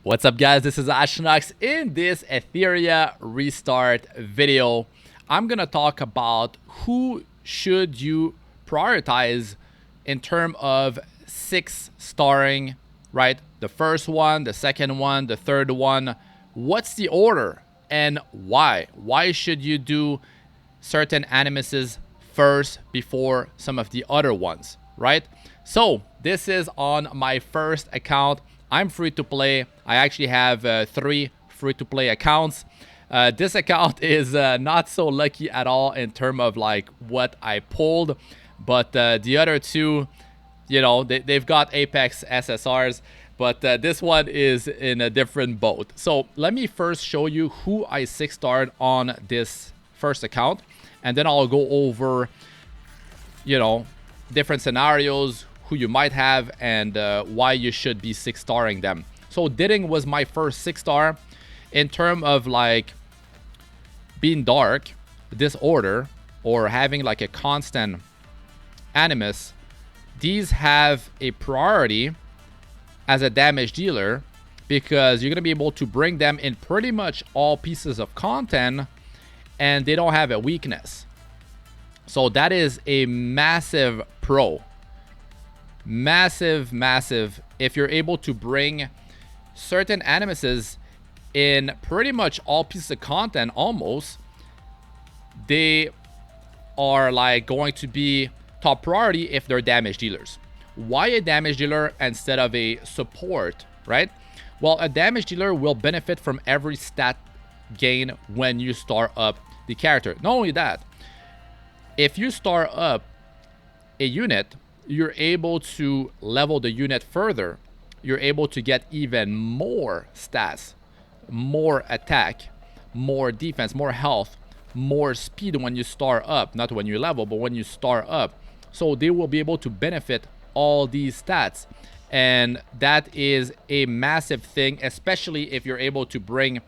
What's up, guys? This is Astranox. In this Etheria Restart video, I'm gonna talk about who should you prioritize in terms of 6-starring, right? The first one, the second one, the third one. What's the order and why? Why should you do certain animuses first before some of the other ones, right? So this is on my first account. I'm free to play. I actually have 3 free to play accounts. This account is not so lucky at all in terms of like what I pulled, but the other two, you know, they've got Apex SSRs, but this one is in a different boat. So let me first show you who I 6-starred on this first account, and then I'll go over, you know, different scenarios, who you might have, and why you should be 6-starring them. So Ditting was my first 6-star. In terms of like being dark, disorder, or having like a constant animus, these have a priority as a damage dealer because you're gonna be able to bring them in pretty much all pieces of content and they don't have a weakness. So that is a massive pro. Massive if you're able to bring certain animuses in pretty much all pieces of content. Almost they are like going to be top priority if they're damage dealers. Why a damage dealer instead of a support, right? Well, a damage dealer will benefit from every stat gain when you start up the character. Not only that, if you start up a unit, you're able to level the unit further. You're able to get even more stats, more attack, more defense, more health, more speed when you start up. Not when you level, but when you start up. So they will be able to benefit all these stats. And that is a massive thing, especially if you're able to bring,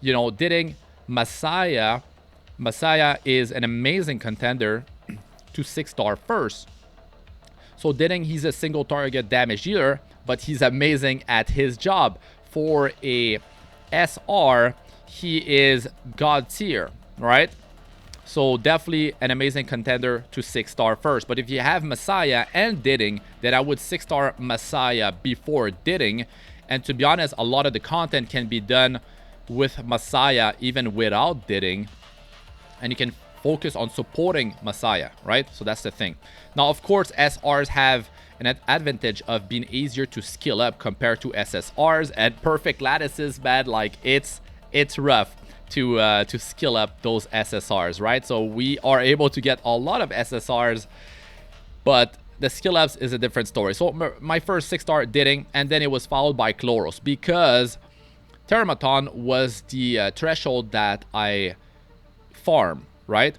you know, Ditting, Messiah. Messiah is an amazing contender to 6-star first. So Ditting, he's a single target damage dealer, but he's amazing at his job. For a SR, he is god tier, right? So definitely an amazing contender to 6-star first. But if you have Messiah and Ditting, then I would 6-star Messiah before Ditting. And to be honest, a lot of the content can be done with Messiah even without Ditting. And you can focus on supporting Messiah, right? So that's the thing. Now, of course, SRs have an advantage of being easier to skill up compared to SSRs, and perfect lattices, man, like it's rough to skill up those SSRs, right? So we are able to get a lot of SSRs, but the skill ups is a different story. So my first 6-star Ditting, and then it was followed by Chloros because Teramaton was the threshold that I farm, right?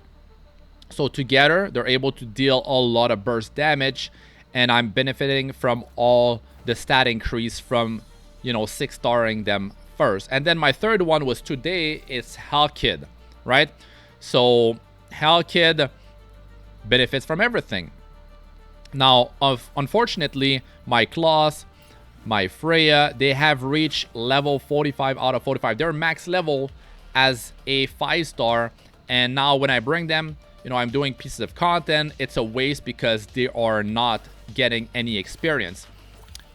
So together they're able to deal a lot of burst damage, and I'm benefiting from all the stat increase from, you know, 6-starring them first. And then my third one was today, it's Hellkid, right? So Hellkid benefits from everything. Now, unfortunately, my Claws, my Freya, they have reached level 45 out of 45. They're max level as a 5-star. And now when I bring them, you know, I'm doing pieces of content. It's a waste because they are not getting any experience.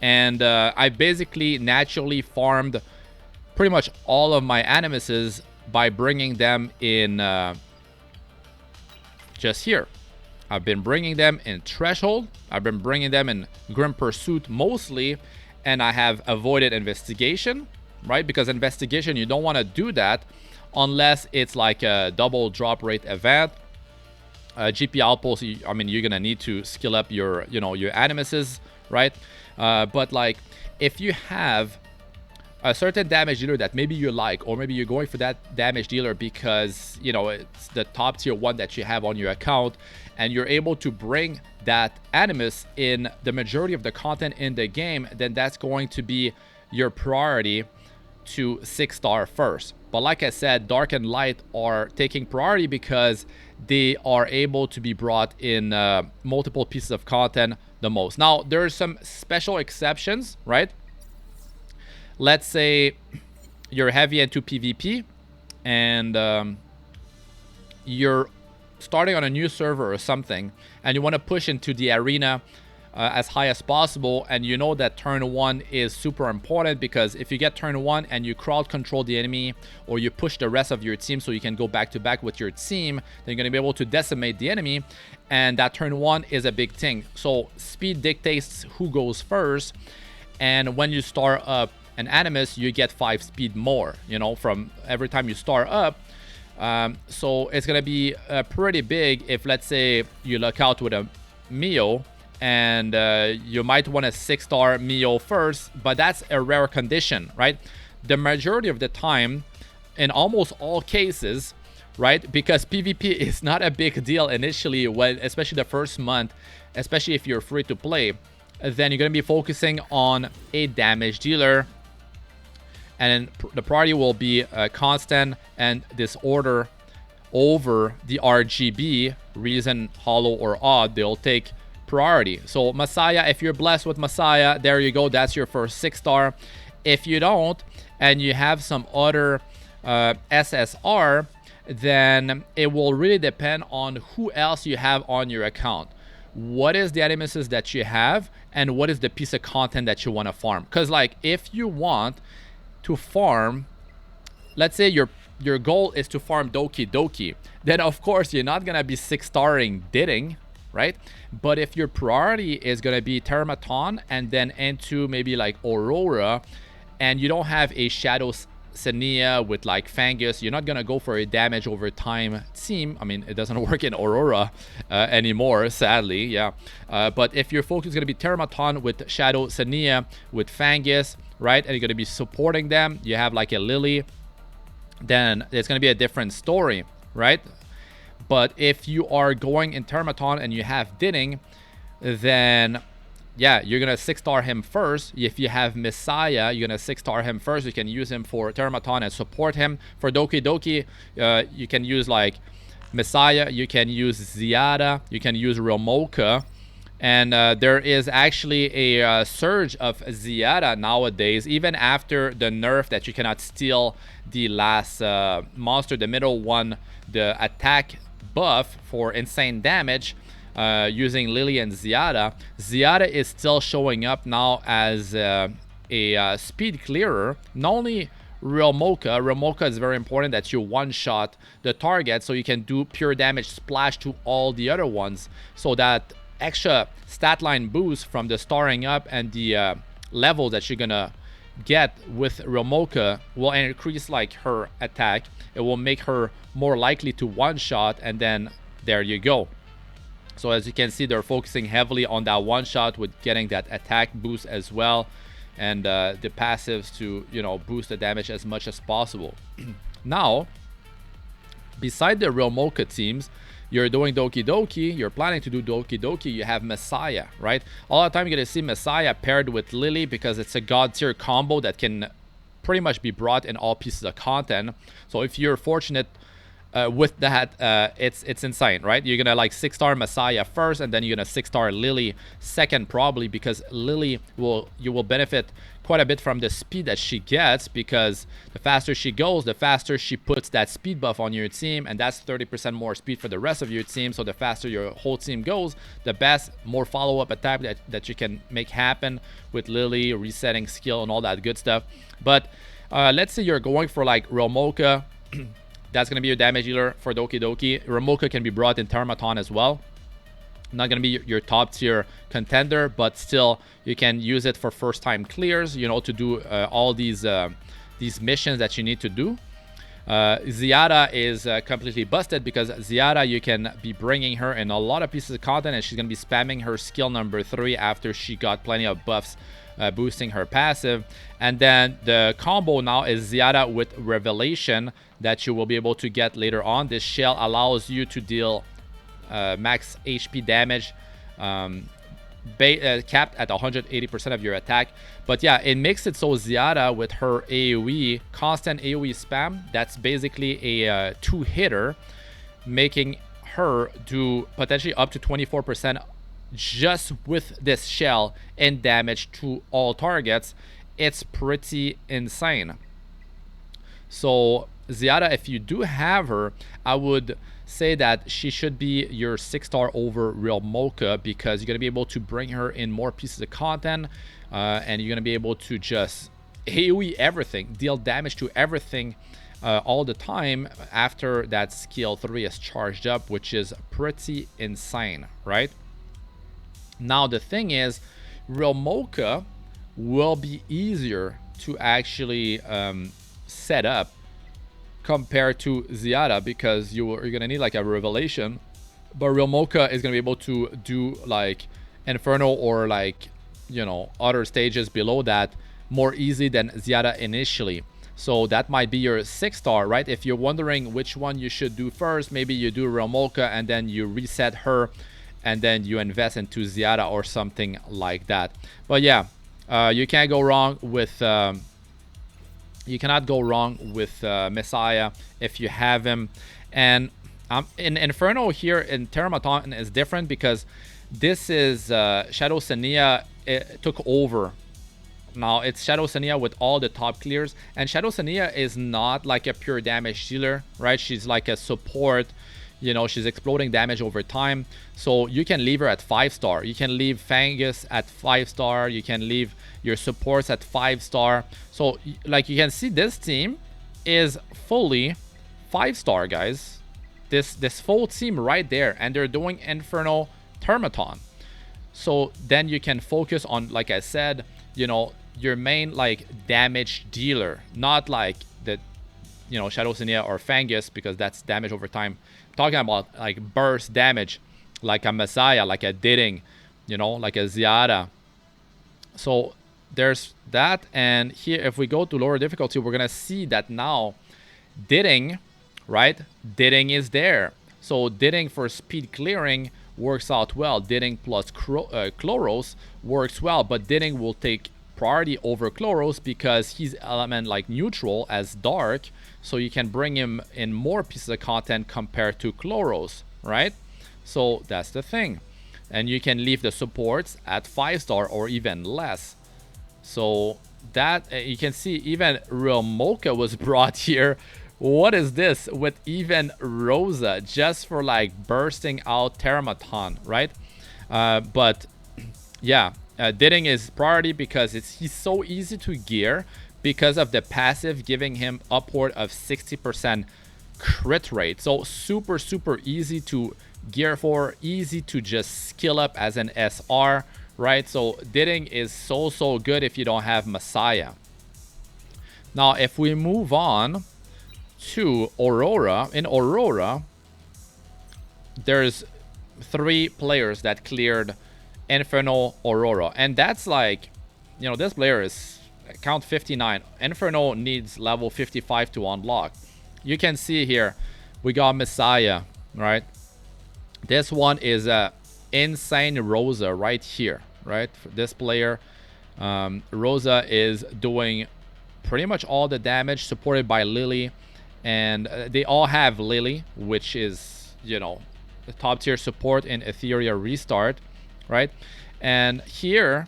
And I basically naturally farmed pretty much all of my animuses by bringing them in just here. I've been bringing them in Threshold. I've been bringing them in Grim Pursuit mostly. And I have avoided Investigation, right? Because Investigation, you don't want to do that unless it's like a double drop rate event. GP outpost, I mean, you're gonna need to skill up your, you know, your animuses, right? But like, if you have a certain damage dealer that maybe you like, or maybe you're going for that damage dealer because, you know, it's the top tier one that you have on your account, and you're able to bring that animus in the majority of the content in the game, then that's going to be your priority to 6-star first. But like I said, dark and light are taking priority because they are able to be brought in multiple pieces of content the most. Now, there are some special exceptions, right? let's say you're heavy into PvP and you're starting on a new server or something, and you want to push into the arena as high as possible, and you know that turn 1 is super important, because if you get turn 1 and you crowd control the enemy, or you push the rest of your team so you can go back to back with your team, then you're going to be able to decimate the enemy, and that turn 1 is a big thing. So speed dictates who goes first, and when you start up an animus, you get 5 speed more, you know, from every time you start up. So it's going to be pretty big if, let's say, you luck out with a Mio, and you might want a 6-star Mio first, but that's a rare condition, right? The majority of the time, in almost all cases, right, because PvP is not a big deal initially, when, especially the first month, especially if you're free to play, then you're going to be focusing on a damage dealer, and the priority will be constant and disorder over the RGB, reason, hollow, or odd. They'll take priority. So Messiah, if you're blessed with Messiah, there you go, that's your first 6-star. If you don't, and you have some other SSR, then it will really depend on who else you have on your account. What is the animuses that you have, and what is the piece of content that you want to farm? Because, like, if you want to farm, let's say your goal is to farm Doki Doki, then of course you're not gonna be 6-starring Didding, right? But if your priority is gonna be Termaton and then into maybe like Aurora, and you don't have a Shadow Senia with like Fangus, you're not gonna go for a damage over time team. I mean, it doesn't work in Aurora anymore, sadly, yeah. But if your focus is gonna be Termaton with Shadow Senia with Fangus, right, and you're gonna be supporting them, you have like a Lily, then it's gonna be a different story, right? But if you are going in Termaton and you have Didding, then yeah, you're gonna 6-star him first. If you have Messiah, you're gonna 6-star him first. You can use him for Termaton and support him. For Doki Doki, you can use like Messiah, you can use Ziada, you can use Romoka, and there is actually a surge of Ziada nowadays, even after the nerf that you cannot steal the last monster, the middle one, the attack buff for insane damage. Using Lily and Ziada. Ziada is still showing up now as a speed clearer. Not only Romoka is very important that you one-shot the target so you can do pure damage splash to all the other ones. So that extra stat line boost from the starring up and the level that you're gonna get with Romoka will increase like her attack. It will make her more likely to one-shot, and then there you go. So as you can see, they're focusing heavily on that one shot with getting that attack boost as well, and the passives to, you know, boost the damage as much as possible. Now, beside the Romoka teams, you're doing Doki Doki, you're planning to do Doki Doki, you have Messiah, right? All the time you're going to see Messiah paired with Lily because it's a god tier combo that can pretty much be brought in all pieces of content. So if you're fortunate with that, it's insane, right? You're gonna like 6-star Messiah first, and then you're gonna 6-star Lily second, probably, because Lily you will benefit quite a bit from the speed that she gets, because the faster she goes, the faster she puts that speed buff on your team, and that's 30% more speed for the rest of your team. So the faster your whole team goes, the best, more follow-up attack that you can make happen with Lily, resetting skill and all that good stuff. But let's say you're going for like Romoka. That's going to be your damage dealer for Doki Doki. Romoka can be brought in Termaton as well. Not going to be your top tier contender, but still you can use it for first time clears, you know, to do all these missions that you need to do. Ziada is completely busted, because Ziada, you can be bringing her in a lot of pieces of content, and she's going to be spamming her skill number 3 after she got plenty of buffs boosting her passive. And then the combo now is Ziada with Revelation that you will be able to get later on. This shell allows you to deal max HP damage capped at 180% of your attack. But yeah, it makes it so Ziada with her AoE, constant AoE spam, that's basically a 2-hitter, making her do potentially up to 24% just with this shell in damage to all targets. it's pretty insane. So Ziada, if you do have her, I would say that she should be your 6-star over Real Mocha, because you're going to be able to bring her in more pieces of content, and you're going to be able to just AoE everything, deal damage to everything all the time after that skill 3 is charged up, which is pretty insane, right? Now the thing is, Real Mocha will be easier to actually set up compared to Ziada, because you're gonna need like a revelation, but Real Mocha is gonna be able to do like Inferno or like, you know, other stages below that more easy than Ziada initially. So that might be your 6-star, right? If you're wondering which one you should do first, maybe you do Real Mocha and then you reset her and then you invest into Ziada or something like that. But yeah, you can't go wrong with you cannot go wrong with Messiah if you have him. And in Inferno here in Terramaton is different, because this is Shadow Sania took over. Now it's Shadow Sania with all the top clears, and Shadow Sania is not like a pure damage dealer, right? She's like a support, you know, she's exploding damage over time. So you can leave her at 5-star. You can leave Fangus at 5-star. You can leave your supports at 5-star. So like you can see, this team is fully 5-star, guys. This full team right there, and they're doing Inferno Termaton. So then you can focus on, like I said, you know, your main like damage dealer, not like the, you know, Shadow Sania or Fangus, because that's damage over time. I'm talking about like burst damage, like a Messiah, like a Diding, you know, like a Ziada. So there's that. And here, if we go to lower difficulty, we're gonna see that now Diding, right? Diding is there. So Diding for speed clearing works out well. Diding plus Chloros works well, but Diding will take priority over Chloros because he's element like neutral as dark, so you can bring him in more pieces of content compared to Chloros, right? So that's the thing. And you can leave the supports at 5-star or even less. So that you can see even Real Mocha was brought here. What is this with even Rosa, just for like bursting out Terramaton, right? But yeah, Diding is priority because he's so easy to gear because of the passive giving him upward of 60% crit rate. So super easy to gear for, easy to just skill up as an SR, right? So Diding is so good if you don't have Messiah. Now if we move on to Aurora, in Aurora there's 3 players that cleared Inferno Aurora, and that's like, you know, this player is count 59. Inferno needs level 55 to unlock. You can see here we got Messiah, right? This one is a insane Rosa right here, right? For this player, Rosa is doing pretty much all the damage, supported by Lily, and they all have Lily, which is, you know, the top tier support in Etheria Restart, right? And here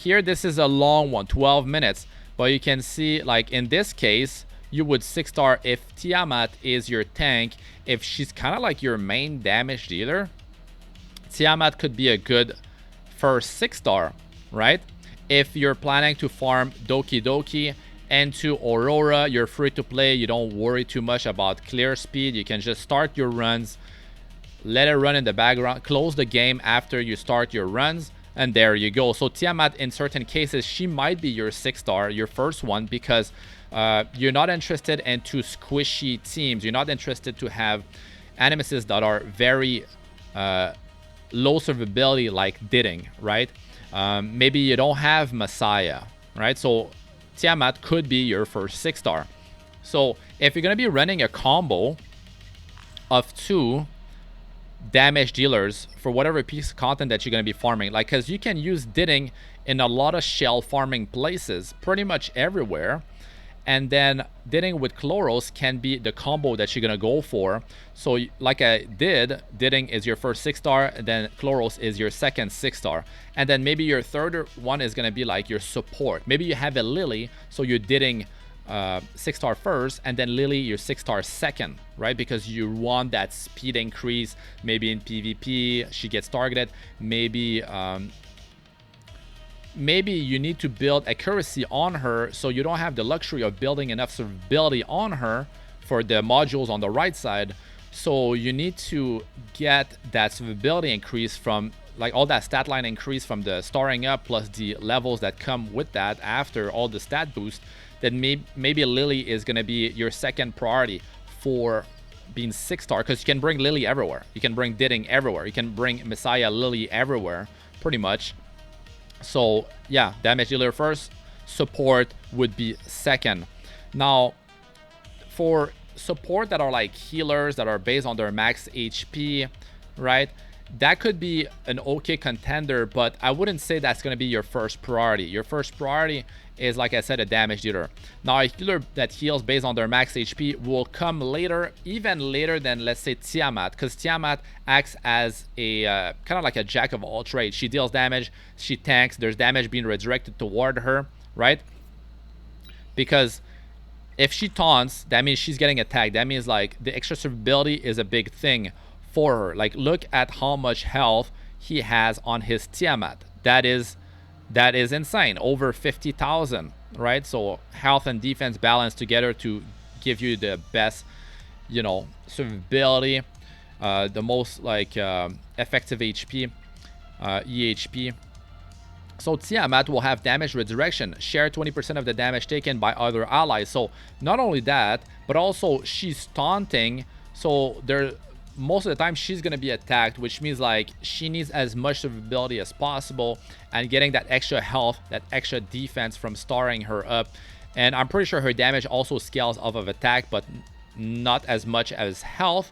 this is a long one, 12 minutes, but you can see like in this case you would 6-star if Tiamat is your tank. If she's kind of like your main damage dealer, Tiamat could be a good first 6-star, right? If you're planning to farm Doki Doki into Aurora, you're free to play, you don't worry too much about clear speed, you can just start your runs, let it run in the background, close the game after you start your runs, and there you go. So Tiamat, in certain cases, she might be your 6-star, your first one, because you're not interested in too squishy teams. You're not interested to have animuses that are very low survivability like Diding, right? Maybe you don't have Messiah, right? So Tiamat could be your first 6-star. So if you're going to be running a combo of 2 damage dealers for whatever piece of content that you're going to be farming, like, because you can use Diding in a lot of shell farming places, pretty much everywhere, and then Didding with Chloros can be the combo that you're gonna go for. So like I did, Didding is your first 6-star, and then Chloros is your second 6-star, and then maybe your third one is gonna be like your support. Maybe you have a Lily, so you're Didding 6-star first, and then Lily your 6-star second, right? Because you want that speed increase. Maybe in PvP she gets targeted. Maybe you need to build accuracy on her, so you don't have the luxury of building enough survivability on her for the modules on the right side. So you need to get that survivability increase from, like, all that stat line increase from the starring up, plus the levels that come with that after all the stat boost. Then maybe Lily is going to be your second priority for being 6-star, because you can bring Lily everywhere. You can bring Didding everywhere. You can bring Messiah Lily everywhere, pretty much. So yeah, damage dealer first, support would be second. Now, for support that are like healers, that are based on their max HP, right? That could be an okay contender, but I wouldn't say that's going to be your first priority. Your first priority is, like I said, a damage dealer. Now, a healer that heals based on their max HP will come later, even later than, let's say, Tiamat, because Tiamat acts as a kind of like a jack of all trades. She deals damage, she tanks, there's damage being redirected toward her, right? Because if she taunts, that means she's getting attacked. That means, like, the extra survivability is a big thing for her. Like, look at how much health he has on his Tiamat. That is insane. Over 50,000, right? So health and defense balanced together to give you the best, you know, survivability, the most like effective HP, EHP. So Tiamat will have damage redirection, share 20% of the damage taken by other allies. So not only that, but also she's taunting, so most of the time she's going to be attacked, which means, like, she needs as much survivability as possible and getting that extra health, that extra defense from starring her up. And I'm pretty sure her damage also scales off of attack, but not as much as health.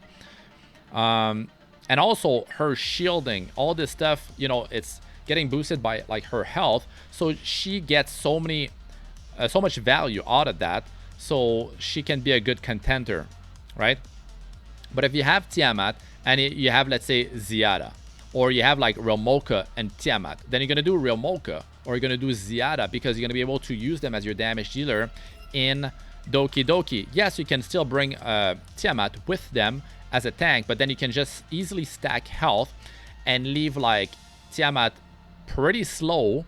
And also her shielding, all this stuff, you know, it's getting boosted by, like, her health, so she gets so much value out of that, so she can be a good contender, right? But if you have Tiamat and you have, let's say, Ziada, or you have like Realmoka and Tiamat, then you're going to do Realmoka, or you're going to do Ziada, because you're going to be able to use them as your damage dealer in Doki Doki. Yes, you can still bring Tiamat with them as a tank, but then you can just easily stack health and leave, like, Tiamat pretty slow,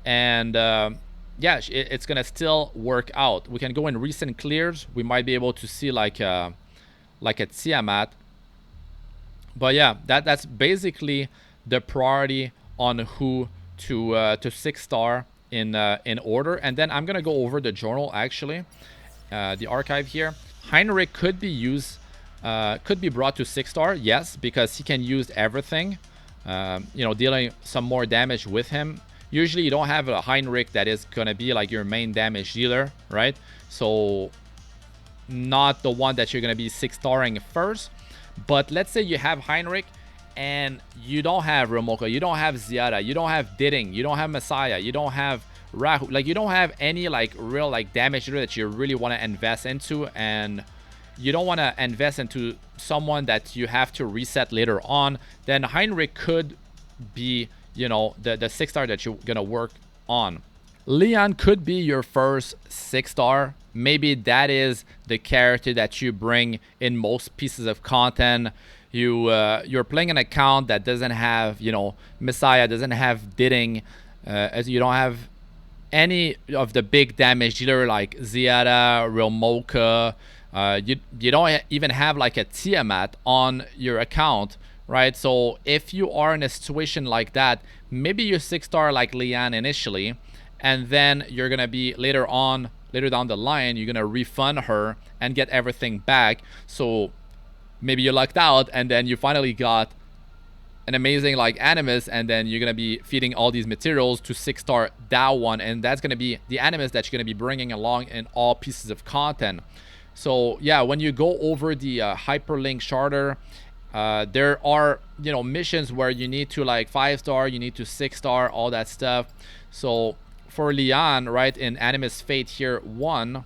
and yeah, it's going to still work out. We can go in recent clears. We might be able to see like a Tiamat. But yeah, that's basically the priority on who to 6-star in order. And then I'm gonna go over the journal, actually, the archive here. Heinrich could be brought to 6-star, yes, because he can use everything, you know, dealing some more damage with him. Usually you don't have a Heinrich that is gonna be like your main damage dealer, right? So not the one that you're going to be 6-starring first. But let's say you have Heinrich and you don't have Realmoka, you don't have Ziada, you don't have Didding, you don't have Messiah, you don't have Rahu, like, you don't have any like real like damage that you really want to invest into, and you don't want to invest into someone that you have to reset later on, then Heinrich could be, you know, the 6-star that you're going to work on. Leon could be your first 6-star. Maybe that is the character that you bring in most pieces of content. You're playing an account that doesn't have, you know, Messiah, doesn't have Didding, as you don't have any of the big damage dealer like Ziada, Realmoka. You don't even have like a Tiamat on your account, right? So if you are in a situation like that, maybe you're 6-star like Leon initially, and then you're gonna be later down the line, you're gonna refund her and get everything back. So maybe you lucked out, and then you finally got an amazing like animus, and then you're gonna be feeding all these materials to 6-star that one, and that's gonna be the animus that you're gonna be bringing along in all pieces of content. So yeah, when you go over the hyperlink charter, there are, you know, missions where you need to like 5-star, you need to 6-star, all that stuff. So for Leon, right, in Animus Fate here 1,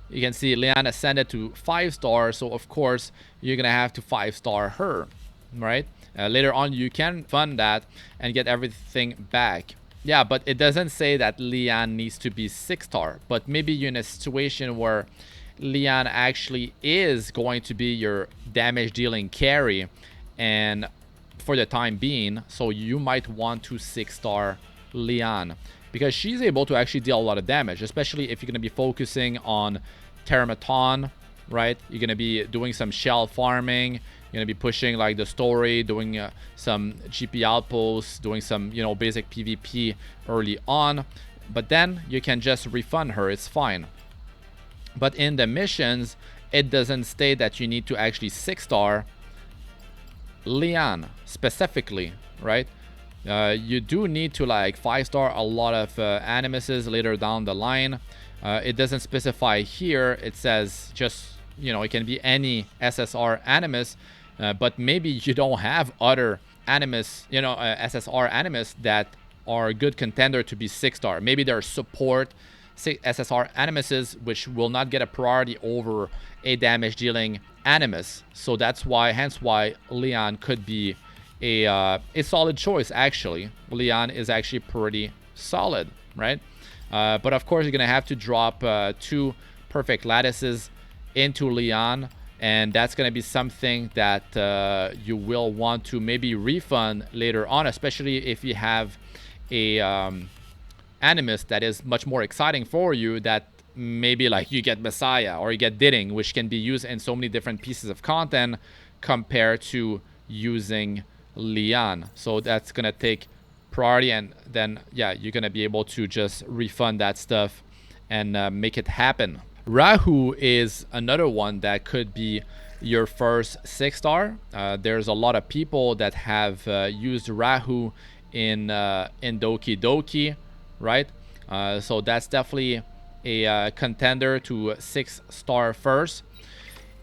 you can see Leon ascended to 5-star, so of course you're gonna have to 5-star her, right? Later on you can fund that and get everything back. Yeah, but it doesn't say that Leon needs to be 6-star, but maybe you're in a situation where Leon actually is going to be your damage dealing carry and for the time being, so you might want to 6-star Leon because she's able to actually deal a lot of damage, especially if you're going to be focusing on Termaton, right? You're going to be doing some shell farming, you're going to be pushing like the story, doing some GP outposts, doing some, you know, basic PvP early on, but then you can just refund her, it's fine. But in the missions, it doesn't state that you need to actually 6-star Leon specifically, right? You do need to like 5-star a lot of animuses later down the line. It doesn't specify here. It says just, you know, it can be any SSR animus, but maybe you don't have other animus, you know, SSR animus that are a good contender to be 6-star. Maybe they're support SSR animuses, which will not get a priority over a damage dealing animus. So that's why, hence why Leon could be a solid choice. Actually, Leon is actually pretty solid, right? But of course, you're gonna have to drop 2 perfect lattices into Leon, and that's gonna be something that you will want to maybe refund later on, especially if you have a animus that is much more exciting for you, that maybe like you get Messiah or you get Didding, which can be used in so many different pieces of content compared to using Leon. So that's gonna take priority, and then yeah, you're gonna be able to just refund that stuff and make it happen. Rahu is another one that could be your first 6-star. There's a lot of people that have used Rahu in Doki Doki, right? So that's definitely a contender to 6-star first.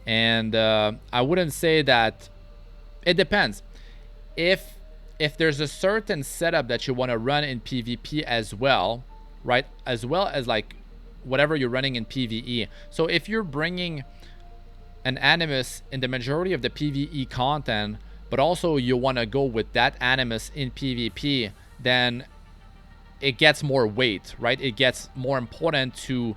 And I wouldn't say that, it depends. If there's a certain setup that you want to run in PvP as well, right? As well as like whatever you're running in PvE. So if you're bringing an animus in the majority of the PvE content, but also you want to go with that animus in PvP, then it gets more weight, right? It gets more important to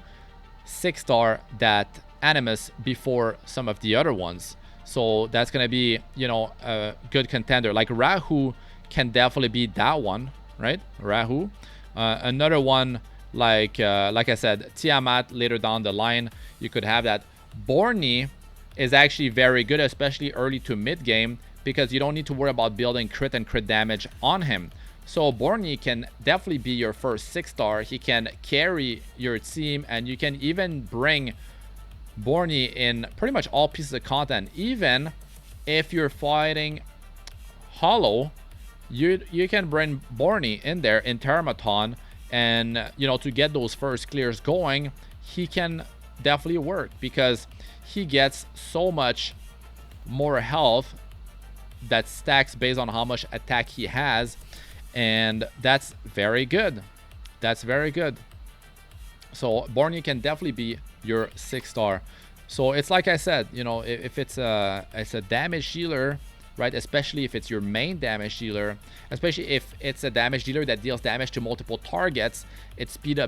6-star that animus before some of the other ones. So that's gonna be, you know, a good contender. Like Rahu can definitely be that one, right? Rahu. Another one, like I said, Tiamat later down the line, you could have that. Borny is actually very good, especially early to mid game, because you don't need to worry about building crit and crit damage on him. So Borny can definitely be your first 6-star. He can carry your team, and you can even bring Borny in pretty much all pieces of content. Even if you're fighting Hollow, you can bring Borny in there in Termaton, and you know, to get those first clears going, he can definitely work because he gets so much more health that stacks based on how much attack he has, and that's very good. That's very good. So Borny can definitely be your 6-star. So it's like I said, you know, if it's a damage dealer, right? Especially if it's your main damage dealer, especially if it's a damage dealer that deals damage to multiple targets, it speeds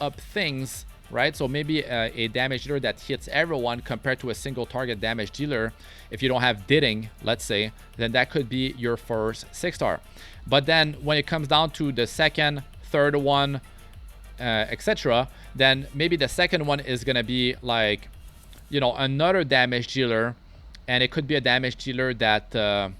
up things, right? So maybe a damage dealer that hits everyone compared to a single target damage dealer. If you don't have Didding, let's say, then that could be your first 6-star. But then when it comes down to the second, third one, etc., then maybe the second one is gonna be like, you know, another damage dealer, and it could be a damage dealer that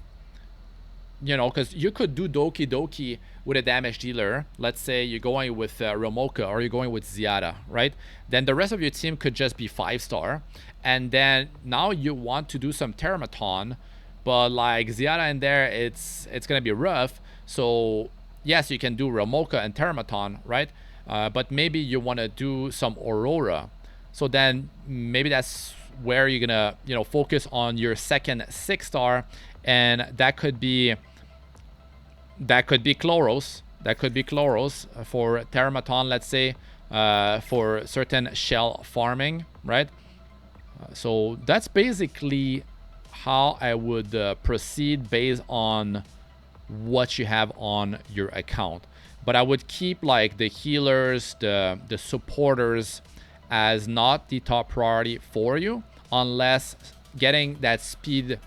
you know, because you could do Doki Doki with a damage dealer. Let's say you're going with Romoka or you're going with Ziada, right? Then the rest of your team could just be 5-star, and then now you want to do some Termaton, but like Ziada in there, it's gonna be rough. So yes, you can do Romoka and Termaton, right? But maybe you want to do some Aurora. So then maybe that's where you're gonna, you know, focus on your second 6-star, and that could be Chloros. That could be Chloros for Termaton, let's say, for certain shell farming, right? So that's basically how I would proceed based on what you have on your account. But I would keep like the healers, the supporters as not the top priority for you, unless getting that speed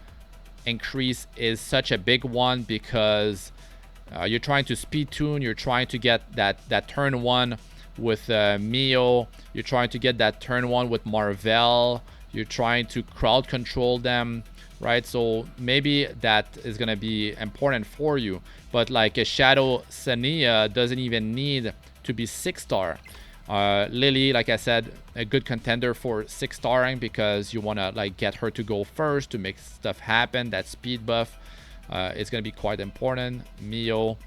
increase is such a big one, because you're trying to speed tune, you're trying to get that turn one with Mio, you're trying to get that turn one with Marvel, you're trying to crowd control them, right? So maybe that is going to be important for you. But like a Shadow Sania doesn't even need to be 6-star. Lily, like I said, a good contender for 6-starring, because you want to like get her to go first to make stuff happen. That speed buff is going to be quite important. Mio,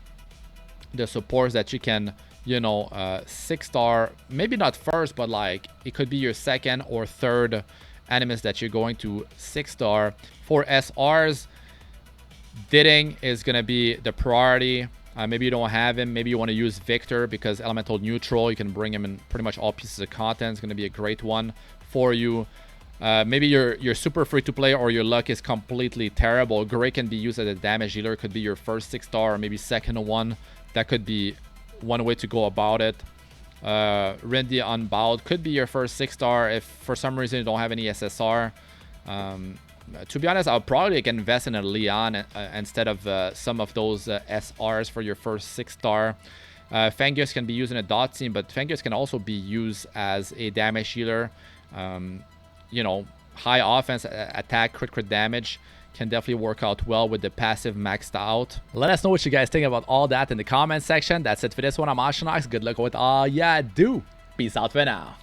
the supports that you can, you know, 6-star, maybe not first, but like it could be your second or third animus that you're going to 6-star. For SRs, Didding is going to be the priority. Maybe you don't have him. Maybe you want to use Victor because elemental neutral. You can bring him in pretty much all pieces of content. It's going to be a great one for you. Maybe you're super free to play, or your luck is completely terrible. Gray can be used as a damage dealer. Could be your first 6-star or maybe second one. That could be one way to go about it. Rindy Unbowed could be your first 6-star if for some reason you don't have any SSR. To be honest, I'll probably like invest in a Leon instead of some of those SRs for your first 6-star. Fangus can be used in a dot team, but Fangus can also be used as a damage healer. You know, high offense, attack, crit damage can definitely work out well with the passive maxed out. Let us know what you guys think about all that in the comment section. That's it for this one. I'm Astranox. Good luck with all ya do. Peace out for now.